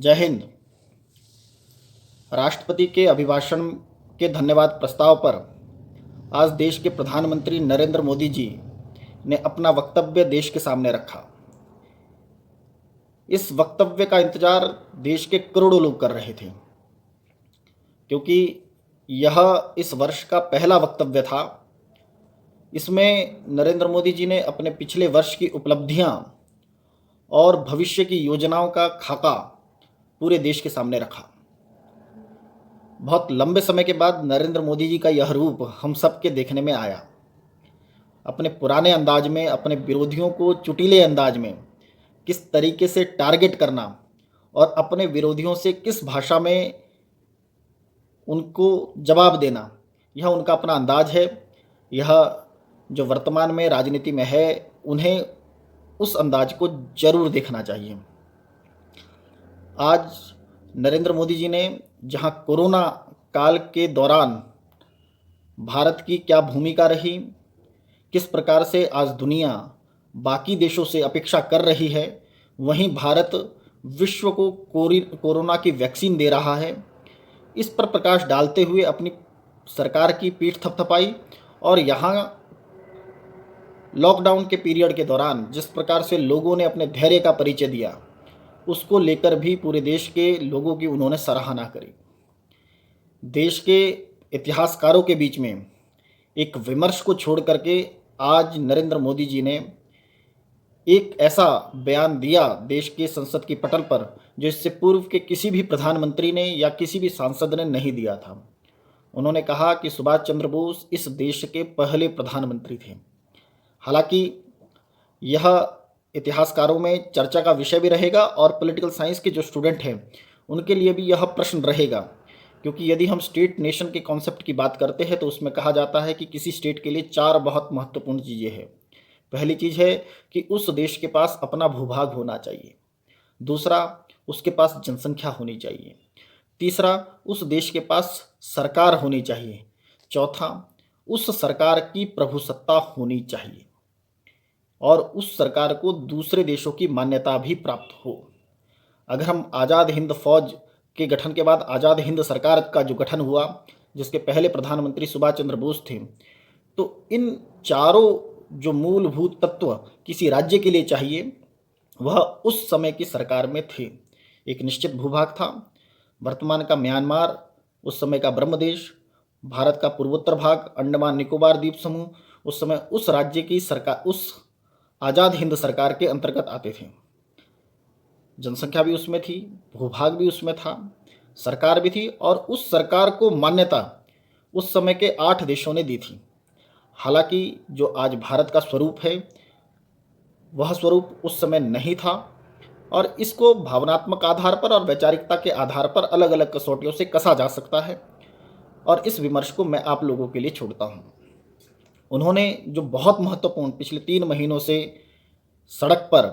जय हिंद। राष्ट्रपति के अभिभाषण के धन्यवाद प्रस्ताव पर आज देश के प्रधानमंत्री नरेंद्र मोदी जी ने अपना वक्तव्य देश के सामने रखा। इस वक्तव्य का इंतजार देश के करोड़ों लोग कर रहे थे, क्योंकि यह इस वर्ष का पहला वक्तव्य था। इसमें नरेंद्र मोदी जी ने अपने पिछले वर्ष की उपलब्धियां और भविष्य की योजनाओं का खाका पूरे देश के सामने रखा। बहुत लंबे समय के बाद नरेंद्र मोदी जी का यह रूप हम सब के देखने में आया। अपने पुराने अंदाज में, अपने विरोधियों को चुटीले अंदाज में किस तरीके से टारगेट करना और अपने विरोधियों से किस भाषा में उनको जवाब देना, यह उनका अपना अंदाज है। यह जो वर्तमान में राजनीति में है, उन्हें उस अंदाज को जरूर देखना चाहिए। आज नरेंद्र मोदी जी ने जहां कोरोना काल के दौरान भारत की क्या भूमिका रही, किस प्रकार से आज दुनिया बाकी देशों से अपेक्षा कर रही है, वहीं भारत विश्व को कोरोना की वैक्सीन दे रहा है, इस पर प्रकाश डालते हुए अपनी सरकार की पीठ थपथपाई। और यहाँ लॉकडाउन के पीरियड के दौरान जिस प्रकार से लोगों ने अपने धैर्य का परिचय दिया, उसको लेकर भी पूरे देश के लोगों की उन्होंने सराहना करी। देश के इतिहासकारों के बीच में एक विमर्श को छोड़ करके आज नरेंद्र मोदी जी ने एक ऐसा बयान दिया देश के संसद की पटल पर, जो इससे पूर्व के किसी भी प्रधानमंत्री ने या किसी भी सांसद ने नहीं दिया था। उन्होंने कहा कि सुभाष चंद्र बोस इस देश के पहले प्रधानमंत्री थे। हालांकि यह इतिहासकारों में चर्चा का विषय भी रहेगा और पॉलिटिकल साइंस के जो स्टूडेंट हैं उनके लिए भी यह प्रश्न रहेगा, क्योंकि यदि हम स्टेट नेशन के कॉन्सेप्ट की बात करते हैं तो उसमें कहा जाता है कि किसी स्टेट के लिए चार बहुत महत्वपूर्ण चीज़ें हैं। पहली चीज़ है कि उस देश के पास अपना भूभाग होना चाहिए। दूसरा, उसके पास जनसंख्या होनी चाहिए। तीसरा, उस देश के पास सरकार होनी चाहिए। चौथा, उस सरकार की प्रभुसत्ता होनी चाहिए और उस सरकार को दूसरे देशों की मान्यता भी प्राप्त हो। अगर हम आज़ाद हिंद फौज के गठन के बाद आज़ाद हिंद सरकार का जो गठन हुआ, जिसके पहले प्रधानमंत्री सुभाष चंद्र बोस थे, तो इन चारों जो मूलभूत तत्व किसी राज्य के लिए चाहिए, वह उस समय की सरकार में थे। एक निश्चित भूभाग था, वर्तमान का म्यांमार, उस समय का ब्रह्मदेश, भारत का पूर्वोत्तर भाग, अंडमान निकोबार द्वीप समूह, उस समय उस राज्य की सरकार उस आज़ाद हिंद सरकार के अंतर्गत आते थे। जनसंख्या भी उसमें थी, भूभाग भी उसमें था, सरकार भी थी, और उस सरकार को मान्यता उस समय के 8 देशों ने दी थी। हालांकि जो आज भारत का स्वरूप है, वह स्वरूप उस समय नहीं था, और इसको भावनात्मक आधार पर और वैचारिकता के आधार पर अलग अलग कसौटियों से कसा जा सकता है, और इस विमर्श को मैं आप लोगों के लिए छोड़ता हूँ। उन्होंने जो बहुत महत्वपूर्ण पिछले 3 महीनों से सड़क पर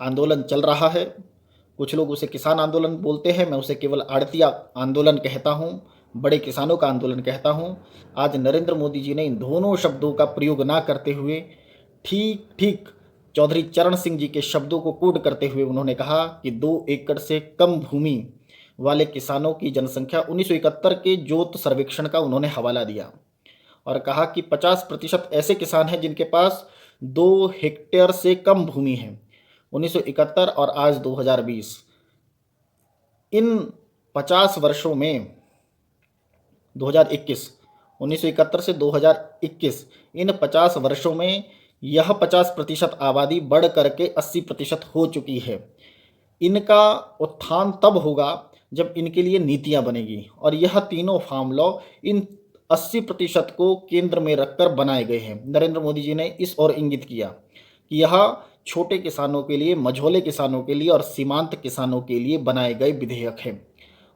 आंदोलन चल रहा है, कुछ लोग उसे किसान आंदोलन बोलते हैं, मैं उसे केवल आड़तिया आंदोलन कहता हूँ, बड़े किसानों का आंदोलन कहता हूँ। आज नरेंद्र मोदी जी ने इन दोनों शब्दों का प्रयोग ना करते हुए ठीक ठीक चौधरी चरण सिंह जी के शब्दों को कोड करते हुए उन्होंने कहा कि 2 एकड़ से कम भूमि वाले किसानों की जनसंख्या 1971 के जोत सर्वेक्षण का उन्होंने हवाला दिया और कहा कि 50% ऐसे किसान हैं जिनके पास 2 हेक्टेयर से कम भूमि है। 1971 और आज 2020, इन 50 वर्षों में 2021, 1971 से 2021, इन 50 वर्षों में यह 50% आबादी बढ़ करके 80% हो चुकी है। इनका उत्थान तब होगा जब इनके लिए नीतियां बनेगी, और यह तीनों फार्म लॉ इन 80% को केंद्र में रखकर बनाए गए हैं। नरेंद्र मोदी जी ने इस ओर इंगित किया कि यह छोटे किसानों के लिए, मझोले किसानों के लिए और सीमांत किसानों के लिए बनाए गए विधेयक हैं।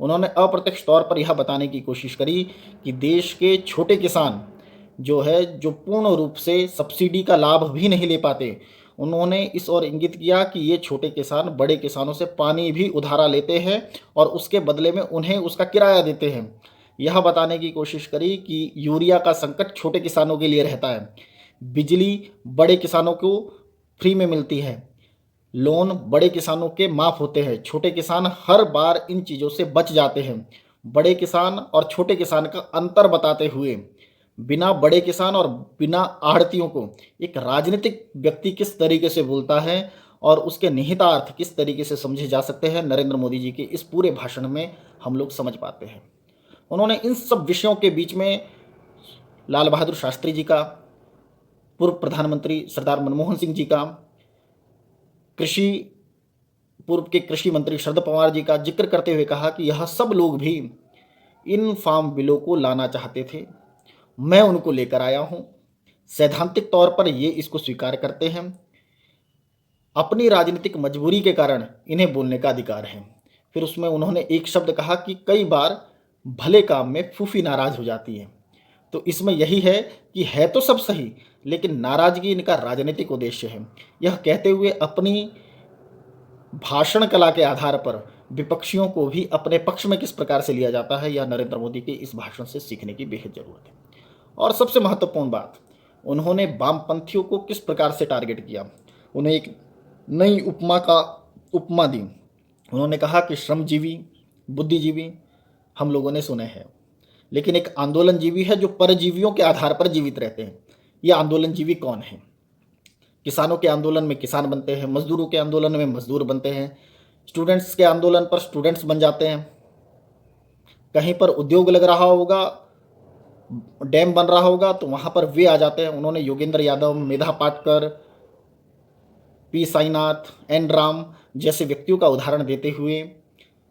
उन्होंने अप्रत्यक्ष तौर पर यह बताने की कोशिश करी कि देश के छोटे किसान जो है, जो पूर्ण रूप से सब्सिडी का लाभ भी नहीं ले पाते, उन्होंने इस ओर इंगित किया कि ये छोटे किसान बड़े किसानों से पानी भी उधारा लेते हैं और उसके बदले में उन्हें उसका किराया देते हैं। यह बताने की कोशिश करी कि यूरिया का संकट छोटे किसानों के लिए रहता है, बिजली बड़े किसानों को फ्री में मिलती है, लोन बड़े किसानों के माफ़ होते हैं, छोटे किसान हर बार इन चीज़ों से बच जाते हैं। बड़े किसान और छोटे किसान का अंतर बताते हुए बिना बड़े किसान और बिना आढ़तियों को एक राजनीतिक व्यक्ति किस तरीके से बोलता है और उसके निहितार्थ किस तरीके से समझे जा सकते हैं, नरेंद्र मोदी जी के इस पूरे भाषण में हम लोग समझ पाते हैं। उन्होंने इन सब विषयों के बीच में लाल बहादुर शास्त्री जी का, पूर्व प्रधानमंत्री सरदार मनमोहन सिंह जी का, कृषि पूर्व के कृषि मंत्री शरद पवार जी का जिक्र करते हुए कहा कि यह सब लोग भी इन फार्म बिलों को लाना चाहते थे, मैं उनको लेकर आया हूं। सैद्धांतिक तौर पर ये इसको स्वीकार करते हैं, अपनी राजनीतिक मजबूरी के कारण इन्हें बोलने का अधिकार है। फिर उसमें उन्होंने एक शब्द कहा कि कई बार भले काम में फूफी नाराज हो जाती है। तो इसमें यही है कि है तो सब सही, लेकिन नाराजगी इनका राजनीतिक उद्देश्य है। यह कहते हुए अपनी भाषण कला के आधार पर विपक्षियों को भी अपने पक्ष में किस प्रकार से लिया जाता है, यह नरेंद्र मोदी के इस भाषण से सीखने की बेहद जरूरत है। और सबसे महत्वपूर्ण बात, उन्होंने वामपंथियों को किस प्रकार से टारगेट किया। उन्हें एक नई उपमा दी। उन्होंने कहा कि श्रमजीवी, बुद्धिजीवी हम लोगों ने सुने हैं, लेकिन एक आंदोलनजीवी है जो परजीवियों के आधार पर जीवित रहते हैं। ये आंदोलनजीवी कौन है? किसानों के आंदोलन में किसान बनते हैं, मजदूरों के आंदोलन में मजदूर बनते हैं, स्टूडेंट्स के आंदोलन पर स्टूडेंट्स बन जाते हैं। कहीं पर उद्योग लग रहा होगा, डैम बन रहा होगा, तो वहाँ पर वे आ जाते हैं। उन्होंने योगेंद्र यादव, मेधा पाटकर, पी साईनाथ, एन राम जैसे व्यक्तियों का उदाहरण देते हुए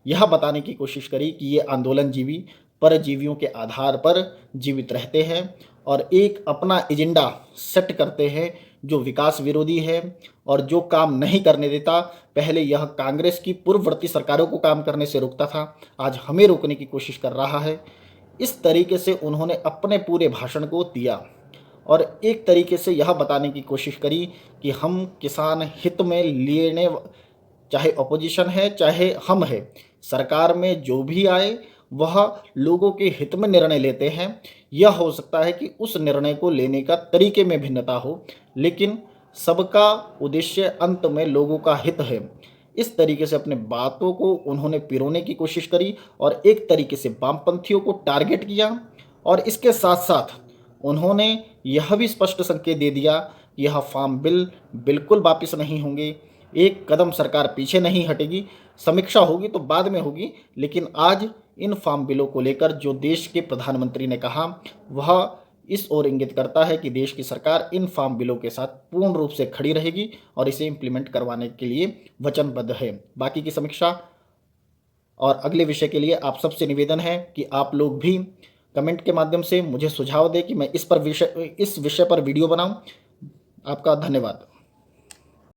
यह बताने की कोशिश करी कि ये आंदोलनजीवी परजीवियों के आधार पर जीवित रहते हैं और एक अपना एजेंडा सेट करते हैं जो विकास विरोधी है और जो काम नहीं करने देता। पहले यह कांग्रेस की पूर्ववर्ती सरकारों को काम करने से रोकता था, आज हमें रोकने की कोशिश कर रहा है। इस तरीके से उन्होंने अपने पूरे भाषण को दिया और एक तरीके से यह बताने की कोशिश करी कि हम किसान हित में लेने, चाहे अपोजिशन है चाहे हम है, सरकार में जो भी आए वह लोगों के हित में निर्णय लेते हैं। यह हो सकता है कि उस निर्णय को लेने का तरीके में भिन्नता हो, लेकिन सबका उद्देश्य अंत में लोगों का हित है। इस तरीके से अपने बातों को उन्होंने पिरोने की कोशिश करी और एक तरीके से वामपंथियों को टारगेट किया और इसके साथ साथ उन्होंने यह भी स्पष्ट संकेत दे दिया कि यह फार्म बिल बिल्कुल वापस नहीं होंगे, एक कदम सरकार पीछे नहीं हटेगी। समीक्षा होगी तो बाद में होगी, लेकिन आज इन फार्म बिलों को लेकर जो देश के प्रधानमंत्री ने कहा वह इस ओर इंगित करता है कि देश की सरकार इन फार्म बिलों के साथ पूर्ण रूप से खड़ी रहेगी और इसे इम्प्लीमेंट करवाने के लिए वचनबद्ध है। बाकी की समीक्षा और अगले विषय के लिए आप सबसे निवेदन है कि आप लोग भी कमेंट के माध्यम से मुझे सुझाव दें कि मैं इस विषय पर वीडियो बनाऊं। आपका धन्यवाद।